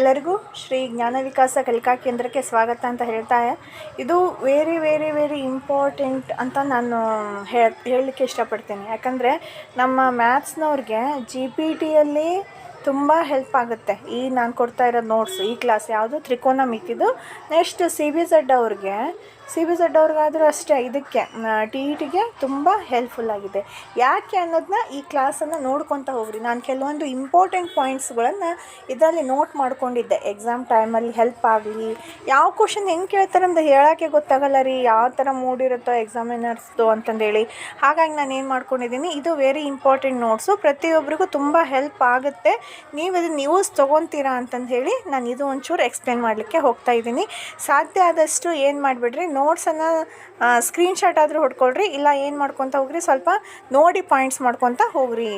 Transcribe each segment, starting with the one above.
ಎಲ್ಲರಿಗೂ ಶ್ರೀ ಜ್ಞಾನ ವಿಕಾಸ ಕಲಿಕಾ ಕೇಂದ್ರಕ್ಕೆ ಸ್ವಾಗತ ಅಂತ ಹೇಳ್ತಾ ಇದು ವೆರಿ ಇಂಪಾರ್ಟೆಂಟ್ ಅಂತ ನಾನು ಹೇಳಲಿಕ್ಕೆ ಇಷ್ಟಪಡ್ತೀನಿ. ಯಾಕಂದರೆ ನಮ್ಮ ಮ್ಯಾಥ್ಸ್ನವ್ರಿಗೆ GPT ತುಂಬ ಹೆಲ್ಪ್ ಆಗುತ್ತೆ. ಈ ನಾನು ಕೊಡ್ತಾ ಇರೋ ನೋಟ್ಸ್, ಈ ಕ್ಲಾಸ್ ಯಾವುದು ತ್ರಿಕೋನಮಿತಿದು. ನೆಕ್ಸ್ಟ್ CBZ ಅವ್ರಿಗಾದರೂ ಅಷ್ಟೇ, ಇದಕ್ಕೆ TETಗೆ ತುಂಬ ಹೆಲ್ಪ್ಫುಲ್ ಆಗಿದೆ. ಯಾಕೆ ಅನ್ನೋದನ್ನ ಈ ಕ್ಲಾಸನ್ನು ನೋಡ್ಕೊತ ಹೋಗ್ರಿ. ನಾನು ಕೆಲವೊಂದು ಇಂಪಾರ್ಟೆಂಟ್ ಪಾಯಿಂಟ್ಸ್ಗಳನ್ನು ಇದರಲ್ಲಿ ನೋಟ್ ಮಾಡ್ಕೊಂಡಿದ್ದೆ, ಎಕ್ಸಾಮ್ ಟೈಮಲ್ಲಿ ಹೆಲ್ಪ್ ಆಗಲಿ. ಯಾವ ಕ್ವಶನ್ ಹೆಂಗೆ ಕೇಳ್ತಾರೆ ಅಂತ ಹೇಳೋಕ್ಕೆ ಗೊತ್ತಾಗಲ್ಲ ರೀ, ಯಾವ ಥರ ಮೂಡಿರುತ್ತೋ ಎಕ್ಸಾಮಿನರ್ಸ್ದು ಅಂತಂದೇಳಿ. ಹಾಗಾಗಿ ನಾನು ಏನು ಮಾಡ್ಕೊಂಡಿದ್ದೀನಿ, ಇದು ವೆರಿ ಇಂಪಾರ್ಟೆಂಟ್ ನೋಟ್ಸು, ಪ್ರತಿಯೊಬ್ಬರಿಗೂ ತುಂಬ ಹೆಲ್ಪ್ ಆಗುತ್ತೆ. ನೀವು ಇದನ್ನು ಯೂಸ್ ತೊಗೊತೀರಾ ಅಂತಂದು ಹೇಳಿ ನಾನು ಇದು ಒಂಚೂರು ಎಕ್ಸ್ಪ್ಲೇನ್ ಮಾಡಲಿಕ್ಕೆ ಹೋಗ್ತಾ ಇದ್ದೀನಿ. ಸಾಧ್ಯ ಆದಷ್ಟು ಏನು ಮಾಡಿಬಿಡ್ರಿ, ನೋಟ್ಸನ್ನು ಸ್ಕ್ರೀನ್ಶಾಟ್ ಆದರೂ ಹೊಡ್ಕೊಳ್ರಿ, ಇಲ್ಲ ಏನು ಮಾಡ್ಕೊತ ಹೋಗ್ರಿ, ಸ್ವಲ್ಪ ನೋಡಿ ಪಾಯಿಂಟ್ಸ್ ಮಾಡ್ಕೊತ ಹೋಗ್ರಿ.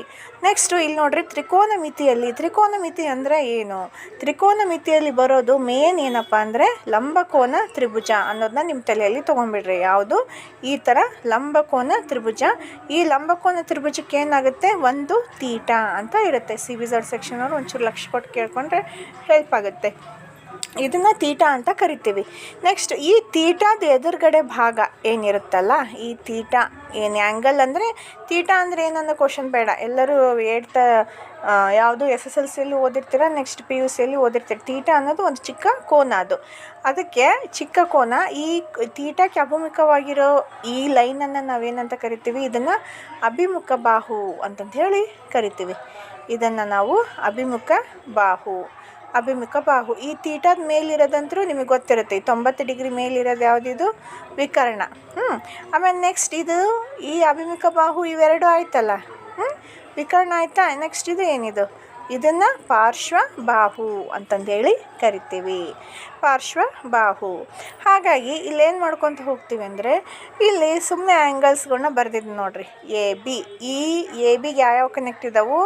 ನೆಕ್ಸ್ಟು ಇಲ್ಲಿ ನೋಡಿರಿ, ತ್ರಿಕೋನಮಿತಿ ಅಂದರೆ ಏನು? ತ್ರಿಕೋನಮಿತಿಯಲ್ಲಿ ಬರೋದು ಮೇನ್ ಏನಪ್ಪ ಅಂದರೆ ಲಂಬಕೋನ ತ್ರಿಭುಜ ಅನ್ನೋದನ್ನ ನಿಮ್ಮ ತಲೆಯಲ್ಲಿ ತೊಗೊಂಡ್ಬಿಡ್ರಿ. ಯಾವುದು? ಈ ಥರ ಲಂಬಕೋನ ತ್ರಿಭುಜ. ಈ ಲಂಬಕೋನ ತ್ರಿಭುಜಕ್ಕೆ ಏನಾಗುತ್ತೆ, ಒಂದು ತೀಟಾ ಅಂತ ಇರುತ್ತೆ. CBZ ಸೆಕ್ಷನ್ ಅವರು ಒಂಚೂರು ಲಕ್ಷ ಕೊಟ್ಟು ಕೇಳ್ಕೊಂಡ್ರೆ ಹೆಲ್ಪ್ ಆಗುತ್ತೆ. ಇದನ್ನು ತೀಟಾ ಅಂತ ಕರಿತೀವಿ. ನೆಕ್ಸ್ಟ್ ಈ ತೀಟಾದ ಎದುರುಗಡೆ ಭಾಗ ಏನಿರುತ್ತಲ್ಲ, ಈ ತೀಟಾ ಏನು ಆ್ಯಂಗಲ್ ಅಂದರೆ, ತೀಟಾ ಅಂದರೆ ಏನನ್ನೋ ಕ್ವಶನ್ ಬೇಡ, ಎಲ್ಲರೂ ಯಾವುದು SSLCಯಲ್ಲಿ ಓದಿರ್ತೀರ, ನೆಕ್ಸ್ಟ್ PUCಯಲ್ಲಿ ಓದಿರ್ತೀರ. ತೀಟಾ ಅನ್ನೋದು ಒಂದು ಚಿಕ್ಕ ಕೋನ, ಅದಕ್ಕೆ ಚಿಕ್ಕ ಕೋನ. ಈ ತೀಟಾಕ್ಕೆ ಅಭಿಮುಖವಾಗಿರೋ ಈ ಲೈನನ್ನು ನಾವೇನಂತ ಕರಿತೀವಿ, ಇದನ್ನು ಅಭಿಮುಖ ಬಾಹು ಅಂತಂತ ಹೇಳಿ ಕರಿತೀವಿ. ಇದನ್ನು ನಾವು ಅಭಿಮುಖ ಬಾಹು. ಈ ತೀಟಾದ ಮೇಲಿರೋದಂತರೂ ನಿಮಗೆ ಗೊತ್ತಿರುತ್ತೆ. 90 ಡಿಗ್ರಿ ಮೇಲಿರೋದು ಯಾವುದಿದು? ವಿಕರ್ಣ. ಆಮೇಲೆ ನೆಕ್ಸ್ಟ್ ಈ ಅಭಿಮುಖ ಬಾಹು ಇವೆರಡು ಆಯ್ತಲ್ಲ, ವಿಕರ್ಣ ಆಯಿತಾ. ನೆಕ್ಸ್ಟ್ ಇದು ಏನಿದು, ಇದನ್ನು ಪಾರ್ಶ್ವಬಾಹು ಅಂತಂದೇಳಿ ಕರಿತೀವಿ, ಪಾರ್ಶ್ವಬಾಹು. ಹಾಗಾಗಿ ಇಲ್ಲೇನು ಮಾಡ್ಕೊತ ಹೋಗ್ತೀವಿ ಅಂದರೆ, ಇಲ್ಲಿ ಸುಮ್ಮನೆ ಆ್ಯಂಗಲ್ಸ್ಗಳನ್ನ ಬರೆದಿದ್ದು ನೋಡಿರಿ. AB, ಈ ABಗೆ ಯಾವ್ಯಾವ ಕನೆಕ್ಟ್ ಇದ್ದಾವೆ,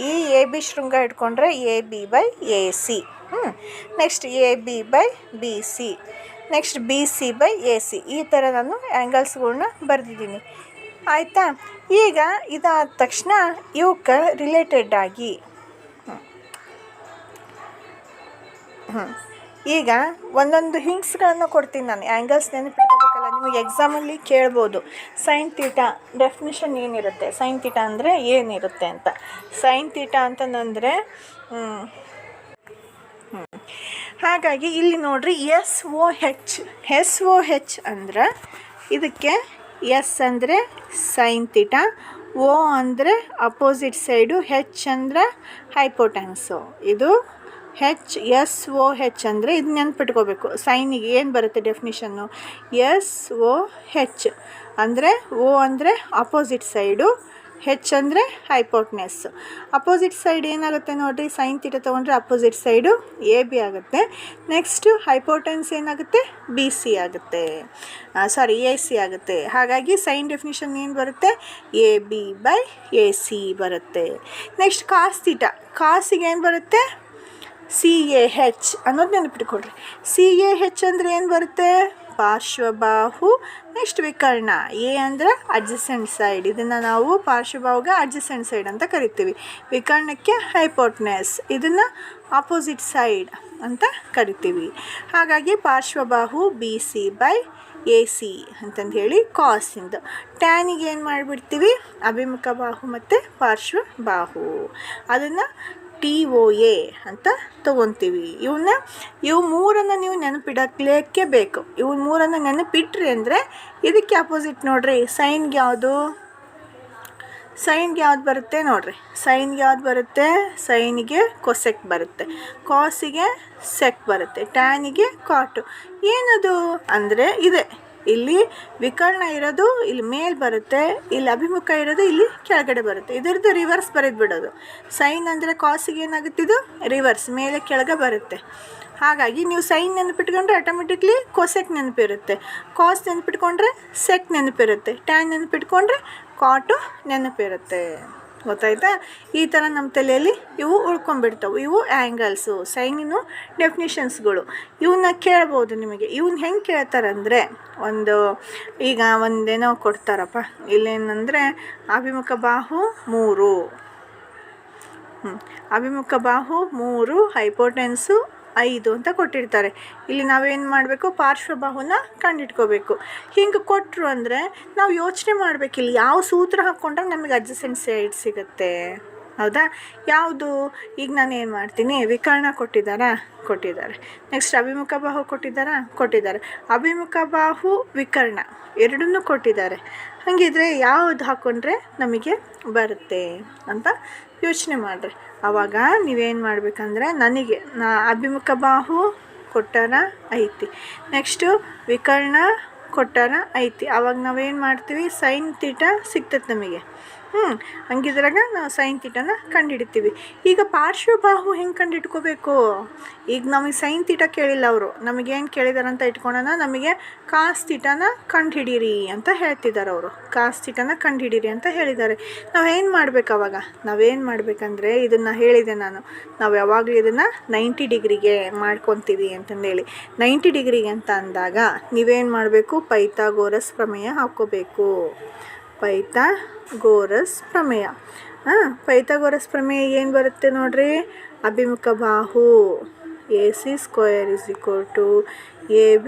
ಈ AB ಶೃಂಗ ಇಟ್ಕೊಂಡ್ರೆ AB/AC. Next AB/BC, next BC/AC. ಈ ಥರ ನಾನು ಆ್ಯಂಗಲ್ಸ್ಗಳ್ನ ಬರೆದಿದ್ದೀನಿ, ಆಯಿತಾ. ಈಗ ಇದಾದ ತಕ್ಷಣ ಇವಕ್ಕೆ ರಿಲೇಟೆಡ್ ಆಗಿ ಈಗ ಒಂದೊಂದು ಹಿಂಟ್ಸ್ಗಳನ್ನು ಕೊಡ್ತೀನಿ ನಾನು. ಆ್ಯಂಗಲ್ಸ್ ನೆನಪಿಟ್ಕೋಬೇಕಲ್ಲ, ನಿಮಗೆ ಎಕ್ಸಾಮಲ್ಲಿ ಕೇಳ್ಬೋದು. ಸೈನ್ ತೀಟಾ ಡೆಫಿನಿಷನ್ ಏನಿರುತ್ತೆ, ಸೈನ್ ತೀಟಾ ಅಂದರೆ ಏನಿರುತ್ತೆ ಅಂತ. ಸೈನ್ ತೀಟಾ ಅಂತಂದರೆ ಹಾಗಾಗಿ ಇಲ್ಲಿ ನೋಡ್ರಿ, SOH ಅಂದ್ರೆ ಇದಕ್ಕೆ S ಅಂದರೆ ಸೈನ್ ತೀಟಾ, O ಅಂದರೆ ಅಪೋಸಿಟ್ ಸೈಡು, H ಅಂದರೆ ಹೈಪೋಟೆನ್ಸು. ಇದು SOH ಅಂದರೆ ಇದು ನೆನ್ಪಿಟ್ಕೋಬೇಕು. ಸೈನಿಗೆ ಏನು ಬರುತ್ತೆ ಡೆಫಿನಿಷನ್ನು, SOH ಅಂದರೆ O ಅಂದರೆ ಅಪೋಸಿಟ್ ಸೈಡು, H ಅಂದರೆ ಹೈಪೋಟೆನ್ಸ್. ಅಪೋಸಿಟ್ ಸೈಡ್ ಏನಾಗುತ್ತೆ ನೋಡಿರಿ, ಸೈನ್ ತೀಟಾ ತೊಗೊಂಡ್ರೆ ಅಪೋಸಿಟ್ ಸೈಡು AB ಆಗುತ್ತೆ. ನೆಕ್ಸ್ಟು ಹೈಪೋಟೆನ್ಸ್ ಏನಾಗುತ್ತೆ, AC ಆಗುತ್ತೆ. ಹಾಗಾಗಿ ಸೈನ್ ಡೆಫಿನಿಷನ್ ಏನು ಬರುತ್ತೆ, AB/AC ಬರುತ್ತೆ. ನೆಕ್ಸ್ಟ್ ಕಾಸ್ ತೀಟಾ, ಕಾಸಿಗೆ ಏನು ಬರುತ್ತೆ, CAH ಅನ್ನೋದು ನೆನಪಿಟ್ಕೊಡ್ರಿ. CAH ಅಂದರೆ ಏನು ಬರುತ್ತೆ, ಪಾರ್ಶ್ವಬಾಹು. ನೆಕ್ಸ್ಟ್ ವಿಕರ್ಣ, A ಅಂದರೆ ಅಡ್ಜಸೆಂಟ್ ಸೈಡ್. ಇದನ್ನು ನಾವು ಪಾರ್ಶ್ವಬಾಹುಗೆ ಅಡ್ಜಸೆಂಟ್ ಸೈಡ್ ಅಂತ ಕರಿತೀವಿ. ವಿಕರ್ಣಕ್ಕೆ ಹೈಪೋಟೆನ್ಸ್, ಇದನ್ನು ಆಪೋಸಿಟ್ ಸೈಡ್ ಅಂತ ಕರಿತೀವಿ. ಹಾಗಾಗಿ ಪಾರ್ಶ್ವಬಾಹು BC/AC ಅಂತಂದು ಹೇಳಿ ಕಾಸಿಂದು. ಟ್ಯಾನಿಗೆ ಏನು ಮಾಡಿಬಿಡ್ತೀವಿ, ಅಭಿಮುಖ ಬಾಹು ಮತ್ತು ಪಾರ್ಶ್ವಬಾಹು, ಅದನ್ನು TOA ಅಂತ ತೊಗೊತೀವಿ. ಇವು ಮೂರನ್ನು ನೀವು ನೆನಪಿಡಲೇಕೆ ಬೇಕು. ಇವು ಮೂರನ್ನು ನೆನಪಿಟ್ರಿ ಅಂದರೆ ಇದಕ್ಕೆ ಅಪೋಸಿಟ್ ನೋಡ್ರಿ, ಸೈನ್ಗೆ ಯಾವುದು ಬರುತ್ತೆ ನೋಡ್ರಿ, ಸೈನಿಗೆ ಕೊಸೆಕ್ ಬರುತ್ತೆ, ಕಾಸಿಗೆ ಸೆಕ್ ಬರುತ್ತೆ, ಟ್ಯಾನಿಗೆ ಕಾಟು. ಏನದು ಅಂದರೆ ಇದೆ, ಇಲ್ಲಿ ವಿಕರ್ಣ ಇರೋದು ಇಲ್ಲಿ ಮೇಲ್ ಬರುತ್ತೆ, ಇಲ್ಲಿ ಅಭಿಮುಖ ಇರೋದು ಇಲ್ಲಿ ಕೆಳಗಡೆ ಬರುತ್ತೆ. ಇದರದ್ದು ರಿವರ್ಸ್ ಬರೆದ್ಬಿಡೋದು. ಸೈನ್ ಅಂದರೆ ಕಾಸಿಗೆ ಏನಾಗುತ್ತಿದ್ದು ರಿವರ್ಸ್, ಮೇಲೆ ಕೆಳಗೆ ಬರುತ್ತೆ. ಹಾಗಾಗಿ ನೀವು ಸೈನ್ ನೆನಪಿಟ್ಕೊಂಡ್ರೆ ಆಟೋಮೆಟಿಕ್ಲಿ ಕೊಸೆಕ್ ನೆನಪಿರುತ್ತೆ, ಕಾಸ್ ನೆನಪಿಟ್ಕೊಂಡ್ರೆ ಸೆಕ್ ನೆನಪಿರುತ್ತೆ, ಟ್ಯಾನ್ ನೆನಪಿಟ್ಕೊಂಡ್ರೆ ಕಾಟು ನೆನಪಿರುತ್ತೆ. ಗೊತ್ತಾಯ್ತಾ? ಈ ಥರ ನಮ್ಮ ತಲೆಯಲ್ಲಿ ಇವು ಉಳ್ಕೊಂಡ್ಬಿಡ್ತಾವೆ. ಇವು ಆ್ಯಂಗಲ್ಸು, ಸೈನಿನ ಡೆಫಿನಿಷನ್ಸ್ಗಳು. ಇವನ್ನ ಕೇಳ್ಬೋದು ನಿಮಗೆ. ಇವನ್ನ ಹೆಂಗೆ ಕೇಳ್ತಾರಂದರೆ, ಈಗ ಒಂದೇನೋ ಕೊಡ್ತಾರಪ್ಪ, ಇಲ್ಲೇನಂದರೆ ಅಭಿಮುಖ ಬಾಹು 3, ಹೈಪೋಟೆನ್ಸು 5 ಅಂತ ಕೊಟ್ಟಿರ್ತಾರೆ. ಇಲ್ಲಿ ನಾವೇನು ಮಾಡಬೇಕು, ಪಾರ್ಶ್ವಬಾಹುನ ಕಂಡಿಡ್ಕೋಬೇಕು. ಹಿಂಗೆ ಕೊಟ್ಟರು ಅಂದರೆ ನಾವು ಯೋಚನೆ ಮಾಡಬೇಕು, ಇಲ್ಲಿ ಯಾವ ಸೂತ್ರ ಹಾಕ್ಕೊಂಡ್ರೆ ನಮಗೆ ಅಡ್ಜಸೆಂಟ್ ಸೈಡ್ ಸಿಗುತ್ತೆ. ಹೌದಾ? ಯಾವುದು? ಈಗ ನಾನು ಏನು ಮಾಡ್ತೀನಿ, ವಿಕರ್ಣ ಕೊಟ್ಟಿದ್ದಾರೆ. ನೆಕ್ಸ್ಟ್ ಅಭಿಮುಖ ಬಾಹು ಕೊಟ್ಟಿದ್ದಾರೆ. ಅಭಿಮುಖ ಬಾಹು ವಿಕರ್ಣ ಎರಡನ್ನೂ ಕೊಟ್ಟಿದ್ದಾರೆ. ಹಾಗಿದ್ರೆ ಯಾವುದು ಹಾಕ್ಕೊಂಡ್ರೆ ನಮಗೆ ಬರುತ್ತೆ ಅಂತ ಯೋಚನೆ ಮಾಡಿರಿ. ಆವಾಗ ನೀವೇನು ಮಾಡಬೇಕಂದ್ರೆ, ನನಗೆ ಅಭಿಮುಖ ಬಾಹು ಕೊಟ್ಟಾರ ಐತಿ, ನೆಕ್ಸ್ಟು ವಿಕರ್ಣ ಕೊಟ್ಟಾರ ಐತಿ. ಆವಾಗ ನಾವೇನು ಮಾಡ್ತೀವಿ, ಸೈನ್ ತೀಟ ಸಿಗ್ತದೆ ನಮಗೆ. ಹಂಗಿದ್ರಾಗ ನಾವು ಸೈನ್ ತೀಟನ ಕಂಡುಹಿಡಿತೀವಿ. ಈಗ ಪಾರ್ಶ್ವಬಾಹು ಹೆಂಗೆ ಕಂಡುಹಿಡ್ಕೋಬೇಕು? ಈಗ ನಮಗೆ ಸೈನ್ ತೀಟ ಕೇಳಿಲ್ಲ ಅವರು, ನಮಗೇನು ಕೇಳಿದಾರಂತ ಇಟ್ಕೊಳ್ಳೋಣ, ನಮಗೆ ಕಾಸ್ ತೀಟನ ಕಂಡುಹಿಡೀರಿ ಅಂತ ಹೇಳ್ತಿದ್ದಾರೆ ಅವರು. ಕಾಸ್ ತೀಟನ ಕಂಡುಹಿಡೀರಿ ಅಂತ ಹೇಳಿದ್ದಾರೆ. ನಾವೇನು ಮಾಡ್ಬೇಕು ಅವಾಗ? ನಾವೇನು ಮಾಡಬೇಕಂದ್ರೆ, ಇದನ್ನು ಹೇಳಿದೆ ನಾವು ಯಾವಾಗಲೂ ಇದನ್ನು 90 ಡಿಗ್ರಿಗೆ ಮಾಡ್ಕೊತೀವಿ ಅಂತಂದೇಳಿ. 90 ಡಿಗ್ರಿಗೆ ಅಂತ ಅಂದಾಗ ನೀವೇನು ಮಾಡಬೇಕು, ಪೈಥಾಗೋರಸ್ ಪ್ರಮೇಯ ಹಾಕ್ಕೋಬೇಕು. ಪೈಥಾಗೋರಸ್ ಪ್ರಮೇಯ. ಪೈಥಾಗೋರಸ್ ಪ್ರಮೇಯ ಏನು ಬರುತ್ತೆ ನೋಡ್ರಿ, ಅಭಿಮುಖ ಬಾಹು AC² = AB²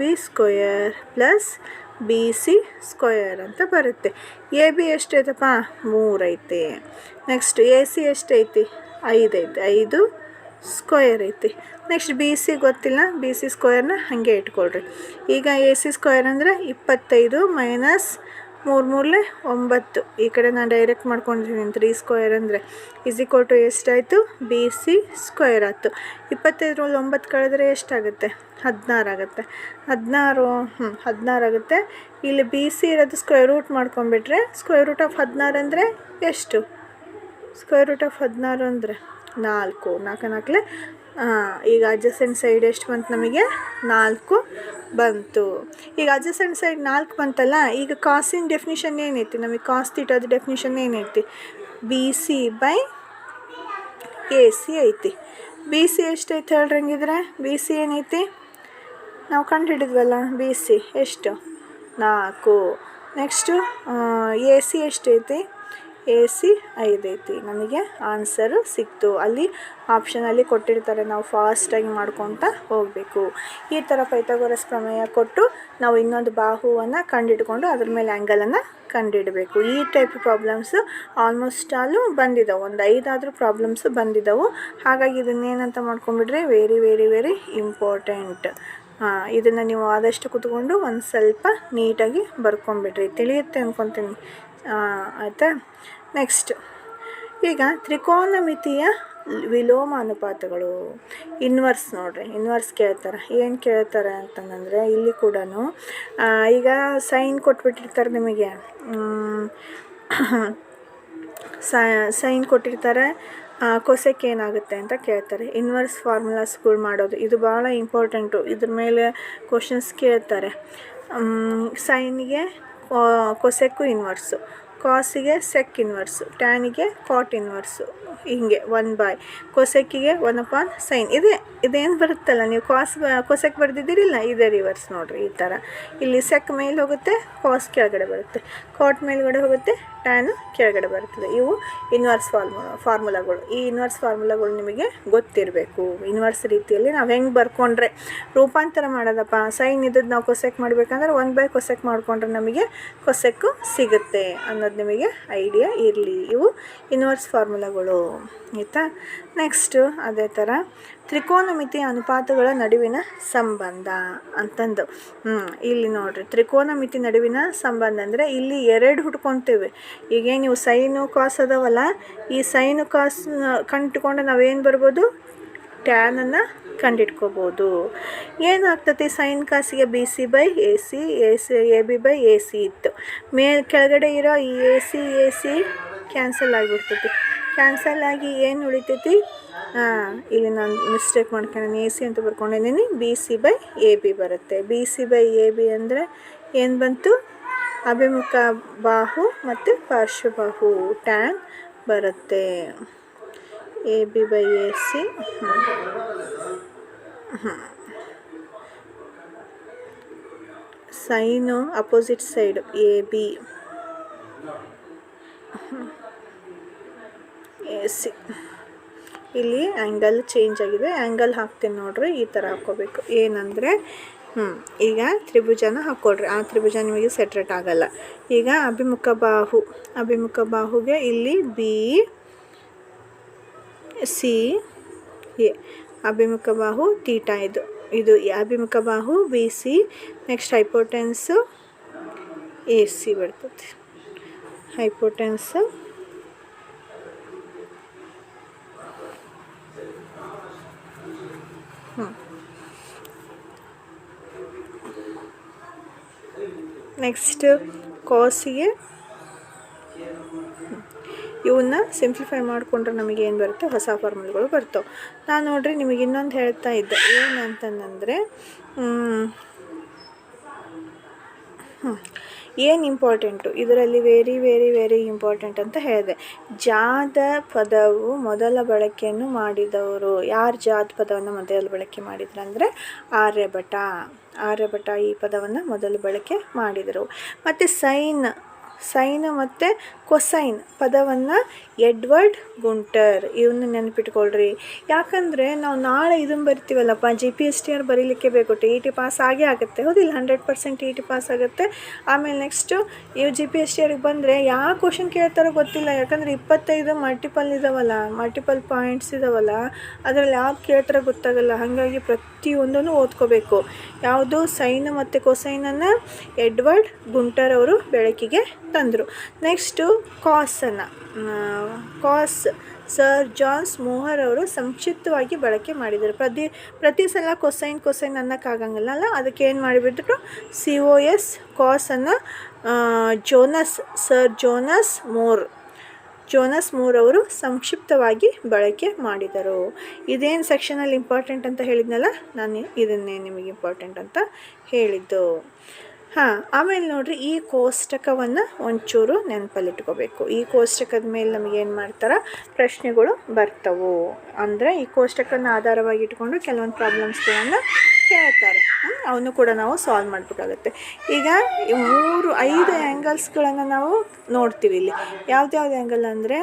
+ BC² ಅಂತ ಬರುತ್ತೆ. AB ಎಷ್ಟೈತಪ್ಪ? 3 ಐತೆ. ನೆಕ್ಸ್ಟ್ AC ಎಷ್ಟೈತಿ? 5 ಐತೆ. 5² ಐತಿ. ನೆಕ್ಸ್ಟ್ BC ಗೊತ್ತಿಲ್ಲ, BC² ಹಾಗೆ ಇಟ್ಕೊಳ್ರಿ. ಈಗ AC² ಅಂದರೆ 25 ಮೈನಸ್ 3 3 9. ಈ ಕಡೆ ನಾನು ಡೈರೆಕ್ಟ್ ಮಾಡ್ಕೊಂಡಿದ್ದೀನಿ. 3² ಅಂದರೆ = ಎಷ್ಟಾಯಿತು? BC² ಆಯಿತು. 25 9 ಕಳೆದ್ರೆ ಎಷ್ಟಾಗುತ್ತೆ? 16 ಆಗುತ್ತೆ. 16 ಆಗುತ್ತೆ. ಇಲ್ಲಿ BC ಇರೋದು ಸ್ಕ್ವೇರ್ ರೂಟ್ ಮಾಡ್ಕೊಂಬಿಟ್ರೆ √16 ಅಂದರೆ ಎಷ್ಟು? √16 ಅಂದರೆ 4. 4 ಈಗ ಅಡ್ಜಸೆಂಟ್ ಸೈಡ್ ಎಷ್ಟು ಬಂತು ನಮಗೆ? 4 ಬಂತು. ಈಗ ಅಡ್ಜಸೆಂಟ್ ಸೈಡ್ 4 ಬಂತಲ್ಲ. ಈಗ ಕಾಸಿನ ಡೆಫಿನಿಷನ್ ಏನೈತಿ? ನಮಗೆ ಕಾಸ್ ತೀಟದ ಡೆಫಿನಿಷನ್ ಏನೈತಿ? BC/AC ಐತಿ. BC ಎಷ್ಟೈತೆ ಹೇಳ್ರಿ? ಹಂಗಿದ್ರೆ BC ಏನೈತಿ? ನಾವು ಕಂಡು ಹಿಡಿದ್ವಲ್ಲ, BC ಎಷ್ಟು? 4. ನೆಕ್ಸ್ಟು AC ಎಷ್ಟೈತಿ? AC 5 ಐತಿ. ನಮಗೆ ಆನ್ಸರು ಸಿಕ್ತು. ಅಲ್ಲಿ ಆಪ್ಷನಲ್ಲಿ ಕೊಟ್ಟಿರ್ತಾರೆ, ನಾವು ಫಾಸ್ಟಾಗಿ ಮಾಡ್ಕೊತ ಹೋಗಬೇಕು. ಈ ಥರ ಪೈಥಾಗೋರಸ್ ಪ್ರಮೇಯ ಕೊಟ್ಟು ನಾವು ಇನ್ನೊಂದು ಬಾಹುವನ್ನು ಕಂಡುಹಿಡ್ಕೊಂಡು ಅದ್ರ ಮೇಲೆ ಆ್ಯಂಗಲನ್ನು ಕಂಡುಹಿಡಬೇಕು. ಈ ಟೈಪ್ ಪ್ರಾಬ್ಲಮ್ಸು ಆಲ್ಮೋಸ್ಟ್ ಆಲು ಬಂದಿದ್ದಾವೆ. ಒಂದು 5 ಆದರೂ ಪ್ರಾಬ್ಲಮ್ಸು ಬಂದಿದ್ದಾವೆ. ಹಾಗಾಗಿ ಇದನ್ನೇನಂತ ಮಾಡ್ಕೊಂಬಿಡ್ರಿ, ವೆರಿ ವೆರಿ ವೆರಿ ಇಂಪಾರ್ಟೆಂಟ್. ಇದನ್ನು ನೀವು ಆದಷ್ಟು ಕೂತ್ಕೊಂಡು ಒಂದು ಸ್ವಲ್ಪ ನೀಟಾಗಿ ಬರ್ಕೊಂಬಿಡ್ರಿ, ತಿಳಿಯುತ್ತೆ ಅಂದ್ಕೊತೀನಿ. ಆಯಿತಾ? ನೆಕ್ಸ್ಟ್ ಈಗ ತ್ರಿಕೋನಮಿತಿಯ ವಿಲೋಮ ಅನುಪಾತಗಳು, ಇನ್ವರ್ಸ್ ನೋಡ್ರಿ. ಇನ್ವರ್ಸ್ ಕೇಳ್ತಾರೆ. ಏನು ಕೇಳ್ತಾರೆ ಅಂತಂದರೆ, ಇಲ್ಲಿ ಕೂಡ ಈಗ ಸೈನ್ ಕೊಟ್ಬಿಟ್ಟಿರ್ತಾರೆ ನಿಮಗೆ. ಸೈನ್ ಕೊಟ್ಟಿರ್ತಾರೆ, ಕೊಸೆಕ್ ಏನಾಗುತ್ತೆ ಅಂತ ಕೇಳ್ತಾರೆ. ಇನ್ವರ್ಸ್ ಫಾರ್ಮುಲಾಸ್ಗಳು ಮಾಡೋದು ಇದು ಭಾಳ ಇಂಪಾರ್ಟೆಂಟು. ಇದ್ರ ಮೇಲೆ ಕ್ವಶನ್ಸ್ ಕೇಳ್ತಾರೆ. ಸೈನ್ಗೆ ಕೊಸೆಕ್ಕು ಇನ್ವರ್ಸು, ಕಾಸಿಗೆ ಸೆಕ್ ಇನ್ವರ್ಸು, ಟ್ಯಾನಿಗೆ ಕಾಟ್ ಇನ್ವರ್ಸು, ಹೀಗೆ 1/, ಕೊಸೆಕ್ಕಿಗೆ 1/sin. ಇದೇನು ಬರುತ್ತಲ್ಲ, ನೀವು ಕೊಸೆಕ್ ಬರ್ದಿದ್ದೀರಿಲ್ಲ, ಇದೇ ರಿವರ್ಸ್ ನೋಡಿರಿ. ಈ ಥರ ಇಲ್ಲಿ ಸೆಕ್ ಮೇಲೆ ಹೋಗುತ್ತೆ, ಕಾಸ್ ಕೆಳಗಡೆ ಬರುತ್ತೆ, ಕಾಟ್ ಮೇಲ್ಗಡೆ ಹೋಗುತ್ತೆ, ಟ್ಯಾನು ಕೆಳಗಡೆ ಬರ್ತದೆ. ಇವು ಇನ್ವರ್ಸ್ ಫಾರ್ಮುಲಾಗಳು. ಈ ಇನ್ವರ್ಸ್ ಫಾರ್ಮುಲಾಗಳು ನಿಮಗೆ ಗೊತ್ತಿರಬೇಕು. ಇನ್ವರ್ಸ್ ರೀತಿಯಲ್ಲಿ ನಾವು ಹೆಂಗೆ ಬರ್ಕೊಂಡ್ರೆ ರೂಪಾಂತರ ಮಾಡೋದಪ್ಪ, ಸೈನ್ ಇದ್ದದ್ದು ನಾವು ಕೊಸೆಕ್ ಮಾಡಬೇಕಂದ್ರೆ 1/, ಕೊಸೆಕ್ ಮಾಡಿಕೊಂಡ್ರೆ ನಮಗೆ ಕೊಸೆಕ್ಕು ಸಿಗುತ್ತೆ ಅನ್ನೋದು ನಿಮಗೆ ಐಡಿಯಾ ಇರಲಿ. ಇವು ಇನ್ವರ್ಸ್ ಫಾರ್ಮುಲಾಗಳು. ಆಯಿತಾ? ನೆಕ್ಸ್ಟು ಅದೇ ಥರ ತ್ರಿಕೋನಮಿತಿ ಅನುಪಾತಗಳ ನಡುವಿನ ಸಂಬಂಧ ಅಂತಂದು. ಇಲ್ಲಿ ನೋಡಿರಿ, ತ್ರಿಕೋನಮಿತಿ ನಡುವಿನ ಸಂಬಂಧ ಅಂದರೆ ಇಲ್ಲಿ 2 ಹುಡ್ಕೊತೇವೆ. ಈಗ ನೀವು ಸೈನು ಕಾಸ್ ಅದಾವಲ್ಲ, ಈ ಸೈನು ಕಾಸ್ ಕಂಡುಕೊಂಡು ನಾವೇನು ಬರ್ಬೋದು? ಟ್ಯಾನನ್ನು ಕಂಡಿಡ್ಕೋಬೋದು. ಏನಾಗ್ತದೆ? ಸೈನ್ ಕಾಸಿಗೆ BC/AC, AB/AC ಇತ್ತು. ಕೆಳಗಡೆ ಇರೋ ಈ AC ಕ್ಯಾನ್ಸಲ್ ಆಗಿಬಿಡ್ತೈತಿ. ಕ್ಯಾನ್ಸಲ್ ಆಗಿ ಏನು ಉಳಿತೈತಿ? ಇಲ್ಲಿ ನಾನು ಮಿಸ್ಟೇಕ್ ಮಾಡ್ಕೊಂಡು AC ಅಂತ ಬರ್ಕೊಂಡಿದ್ದೀನಿ. BC/AB ಬರುತ್ತೆ. BC/AB ಅಂದರೆ ಏನು ಬಂತು? ಅಭಿಮುಖ ಬಾಹು ಮತ್ತು ಪಾರ್ಶ್ವಬಾಹು ಟ್ಯಾನ್ ಬರುತ್ತೆ. AB/AC. Sine opposite side AB, AC. ಇಲ್ಲಿ ಆ್ಯಂಗಲ್ ಚೇಂಜ್ ಆಗಿದೆ. ಆ್ಯಂಗಲ್ ಹಾಕ್ತೀನಿ ನೋಡ್ರಿ, ಈ ಥರ ಹಾಕ್ಕೋಬೇಕು. ಏನಂದರೆ ಈಗ ತ್ರಿಭುಜನ ಹಾಕ್ಕೊಡ್ರಿ. ಆ ತ್ರಿಭುಜ ನಿಮಗೆ ಸೆಟ್ರೇಟ್ ಆಗಲ್ಲ. ಈಗ ಅಭಿಮುಖ ಬಾಹುಗೆ ಇಲ್ಲಿ ಬಿ ಸಿ ಎ ಅಭಿಮುಖ ಬಾಹು ತೀಟಾ. ಇದು ಅಭಿಮುಖ ಬಾಹು B C. Next hypotenuse A C ಬರ್ತದೆ. ಹೈಪೋಟೆನ್ಸು ನೆಕ್ಸ್ಟ್ ಕಾಸಿಗೆ ಇವನ್ನ ಸಿಂಪ್ಲಿಫೈ ಮಾಡಿಕೊಂಡ್ರೆ ನಮಗೆ ಏನು ಬರುತ್ತೆ, ಹೊಸ ಫಾರ್ಮುಲೆಗಳು ಬರ್ತವೆ. ನಾನು ನೋಡ್ರಿ ನಿಮಗೆ ಇನ್ನೊಂದು ಹೇಳ್ತಾ ಇದ್ದೆ, ಏನಂತಂದರೆ ಏನು ಇಂಪಾರ್ಟೆಂಟು ಇದರಲ್ಲಿ ವೆರಿ ವೆರಿ ವೆರಿ ಇಂಪಾರ್ಟೆಂಟ್ ಅಂತ ಹೇಳಿದೆ. ಜಾದ ಪದವು ಮೊದಲ ಬಳಕೆಯನ್ನು ಮಾಡಿದವರು ಯಾರು? ಜಾದ ಪದವನ್ನು ಮೊದಲು ಬಳಕೆ ಮಾಡಿದ್ರು ಅಂದರೆ ಆರ್ಯಭಟ ಈ ಪದವನ್ನು ಮೊದಲು ಬಳಕೆ ಮಾಡಿದರು. ಮತ್ತು ಸೈನ್ ಮತ್ತು ಕೊಸೈನ್ ಪದವನ್ನು ಎಡ್ವರ್ಡ್ ಗುಂಟರ್ ಇವನ್ನ ನೆನಪಿಟ್ಕೊಳ್ರಿ. ಯಾಕಂದರೆ ನಾವು ನಾಳೆ ಇದನ್ನು ಬರ್ತೀವಲ್ಲಪ್ಪ, GPSTR ಬರೀಲಿಕ್ಕೆ ಬೇಕು, TET ಪಾಸ್ ಆಗೇ ಆಗುತ್ತೆ, ಹೌದಿಲ್ಲ? 100% TET ಪಾಸ್ ಆಗುತ್ತೆ. ಆಮೇಲೆ ನೆಕ್ಸ್ಟು ಇವು GPSTRಗೆ ಬಂದರೆ ಯಾವ ಕ್ವಶನ್ ಕೇಳ್ತಾರೋ ಗೊತ್ತಿಲ್ಲ. ಯಾಕಂದರೆ 25 ಮಲ್ಟಿಪಲ್ ಪಾಯಿಂಟ್ಸ್ ಇದಾವಲ್ಲ, ಅದರಲ್ಲಿ ಯಾವ್ದು ಕೇಳ್ತಾರೋ ಗೊತ್ತಾಗಲ್ಲ. ಹಾಗಾಗಿ ಪ್ರತಿಯೊಂದನ್ನು ಓದ್ಕೋಬೇಕು. ಯಾವುದು? ಸೈನ್ ಮತ್ತು ಕೊಸೈನನ್ನು ಎಡ್ವರ್ಡ್ ಗುಂಟರ್ ಅವರು ಬೆಳಕಿಗೆ ತಂದರು. ನೆಕ್ಸ್ಟು ಕಾಸ್ ಸರ್ ಜಾನ್ ಸ್ಮೋಹರ್ ಅವರು ಸಂಕ್ಷಿಪ್ತವಾಗಿ ಬಳಕೆ ಮಾಡಿದರು. ಪ್ರತಿ ಸಲ ಕೊಸೈನ್ ಅನ್ನೋಕ್ಕಾಗಂಗಿಲ್ಲ, ಅದಕ್ಕೆ ಏನು ಮಾಡಿಬಿಟ್ರು, COS ಕಾಸನ್ನು ಸರ್ ಜೋನಸ್ ಮೂರ್ ಅವರು ಸಂಕ್ಷಿಪ್ತವಾಗಿ ಬಳಕೆ ಮಾಡಿದರು. ಇದೇನು ಸೆಕ್ಷನಲ್ಲಿ ಇಂಪಾರ್ಟೆಂಟ್ ಅಂತ ಹೇಳಿದ್ನಲ್ಲ, ನಾನು ಇದನ್ನೇ ನಿಮಗೆ ಇಂಪಾರ್ಟೆಂಟ್ ಅಂತ ಹೇಳಿದ್ದು. ಆಮೇಲೆ ನೋಡಿರಿ, ಈ ಕೋಷ್ಟಕವನ್ನು ಒಂಚೂರು ನೆನಪಲ್ಲಿಟ್ಕೋಬೇಕು. ಈ ಕೋಷ್ಟಕದ ಮೇಲೆ ನಮಗೇನು ಮಾಡ್ತಾರೆ, ಪ್ರಶ್ನೆಗಳು ಬರ್ತವೆ. ಅಂದರೆ ಈ ಕೋಷ್ಟಕನ ಆಧಾರವಾಗಿ ಇಟ್ಕೊಂಡು ಕೆಲವೊಂದು ಪ್ರಾಬ್ಲಮ್ಸ್ಗಳನ್ನು ಕೇಳ್ತಾರೆ. ಅವನು ಕೂಡ ನಾವು ಸಾಲ್ವ್ ಮಾಡಬೇಕಾಗತ್ತೆ. ಈಗ 5 ಆ್ಯಂಗಲ್ಸ್ಗಳನ್ನು ನಾವು ನೋಡ್ತೀವಿ. ಇಲ್ಲಿ ಯಾವ್ದ್ಯಾವ್ದು ಆ್ಯಂಗಲ್ ಅಂದರೆ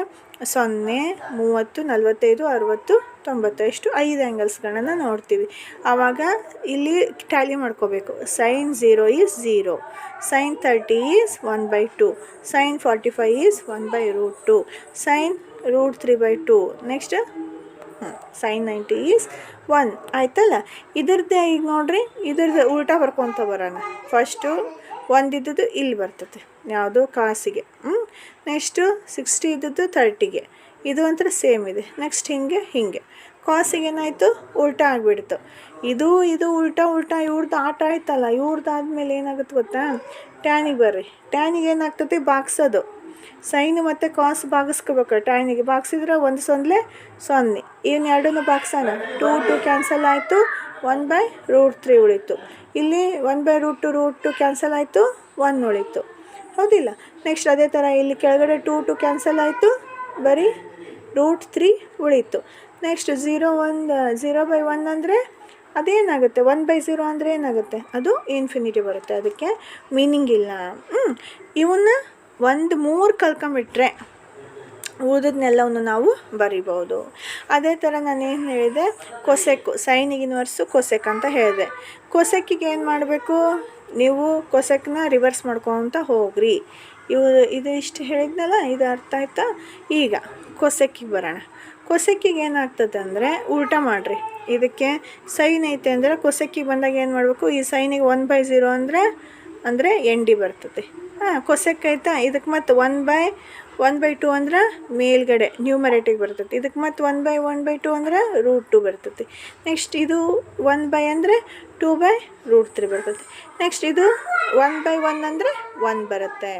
0, 30, 45, 60, 90 ಇಷ್ಟು 5 ಆ್ಯಂಗಲ್ಸ್ಗಳನ್ನು ನೋಡ್ತೀವಿ. ಆವಾಗ ಇಲ್ಲಿ ಟ್ಯಾಲಿ ಮಾಡ್ಕೋಬೇಕು. sin 0 is 0, sin 30 is 1/2, sin 45 is 1/√2, sin √3/2, next sin 90 is 1. ಆಯ್ತಲ್ಲ? ಇದ್ರದ್ದೇ ಈಗ ನೋಡ್ರಿ, ಇದ್ರದ್ದು ಉಲ್ಟಾ ಬರ್ಕೊತ ಬರೋಣ. ಫಸ್ಟು ಒಂದಿದ್ದದ್ದು ಇಲ್ಲಿ ಬರ್ತದೆ, ಯಾವುದು? ಕಾಸಿಗೆ. ನೆಕ್ಸ್ಟು 60 ಇದ್ದದ್ದು 30ಗೆ. ಇದು ಒಂಥರ ಸೇಮ್ ಇದೆ. ನೆಕ್ಸ್ಟ್ ಹಿಂಗೆ ಕಾಸಿಗೆ ಏನಾಯಿತು, ಉಲ್ಟಾ ಆಗಿಬಿಡ್ತು. ಇದು ಉಲ್ಟಾ ಇವ್ರದ್ದು ಆಟ ಆಯ್ತಲ್ಲ. ಇವ್ರದ್ದಾದ್ಮೇಲೆ ಏನಾಗುತ್ತೆ ಗೊತ್ತಾ, ಟ್ಯಾನಿಗೆ ಬರ್ರಿ. ಟ್ಯಾನಿಗೆ ಏನಾಗ್ತದೆ, ಬಾಗ್ಸೋದು. ಸೈನ್ ಮತ್ತು ಕಾಸ್ ಬಾಗಿಸ್ಕೋಬೇಕು. ಟ್ಯಾನಿಗೆ ಬಾಗಿಸಿದ್ರೆ 1 0 0. ಇನ್ನು ಎರಡನ್ನೂ ಬಾಗ್ಸೋಣ. 2 ಕ್ಯಾನ್ಸಲ್ ಆಯಿತು, 1/√3 ಉಳಿತು. ಇಲ್ಲಿ 1/√2 ಕ್ಯಾನ್ಸಲ್ ಆಯಿತು, 1 ಉಳಿತು, ಹೌದಿಲ್ಲ? ನೆಕ್ಸ್ಟ್ ಅದೇ ಥರ ಇಲ್ಲಿ ಕೆಳಗಡೆ 2 ಕ್ಯಾನ್ಸಲ್ ಆಯಿತು, ಬರೀ √3 ಉಳಿತು. ನೆಕ್ಸ್ಟ್ 0/1 ಅಂದರೆ ಅದೇನಾಗುತ್ತೆ, 1/0 ಅಂದರೆ ಏನಾಗುತ್ತೆ, ಅದು ಇನ್ಫಿನಿಟಿ ಬರುತ್ತೆ. ಅದಕ್ಕೆ ಮೀನಿಂಗ್ ಇಲ್ಲ. ಇವನ್ನ 3 ಕಲ್ಕೊಂಬಿಟ್ರೆ ಉಳಿದನ್ನೆಲ್ಲವನ್ನು ನಾವು ಬರಿಬೋದು. ಅದೇ ಥರ ನಾನೇನು ಹೇಳಿದೆ, ಕೊಸೆಕ್ಕು, ಸೈನಿಗೆ ಇನ್ವರ್ಸು ಕೊಸೆಕ್ ಅಂತ ಹೇಳಿದೆ. ಕೊಸೆಕ್ಕಿಗೆ ಏನು ಮಾಡಬೇಕು, ನೀವು ಕೊಸೆಕ್ನ ರಿವರ್ಸ್ ಮಾಡ್ಕೊತ ಹೋಗ್ರಿ. ಇದು ಇಷ್ಟು ಹೇಳಿದ್ನಲ್ಲ, ಇದು ಅರ್ಥ ಆಯ್ತಾ? ಈಗ ಕೊಸೆಕ್ಕಿಗೆ ಬರೋಣ. ಕೊಸೆಕ್ಕಿಗೆ ಏನಾಗ್ತದೆ ಅಂದರೆ ಉಲ್ಟಾ ಮಾಡಿರಿ. ಇದಕ್ಕೆ ಸೈನ್ ಐತೆ ಅಂದರೆ ಕೊಸೆಕ್ಕಿಗೆ ಬಂದಾಗ ಏನು ಮಾಡಬೇಕು, ಈ ಸೈನಿಗೆ 1/0 ಅಂದರೆ ND ಬರ್ತದೆ. ಕೊಸೆಕ್ ಆಯಿತಾ? ಇದಕ್ಕೆ ಮತ್ತು 1/2 ಅಂದ್ರೆ ಮೇಲ್ಗಡೆ ನ್ಯೂಮರೇಟಿಗೆ ಬರ್ತದೆ. ಇದಕ್ಕೆ ಮತ್ತು 1/2 ಅಂದರೆ √2 ಬರ್ತದೆ. ನೆಕ್ಸ್ಟ್ ಇದು 1 ಅಂದರೆ 2/√3 ಬರ್ತದೆ. ನೆಕ್ಸ್ಟ್ ಇದು 1/1 ಅಂದರೆ 1 ಬರುತ್ತೆ.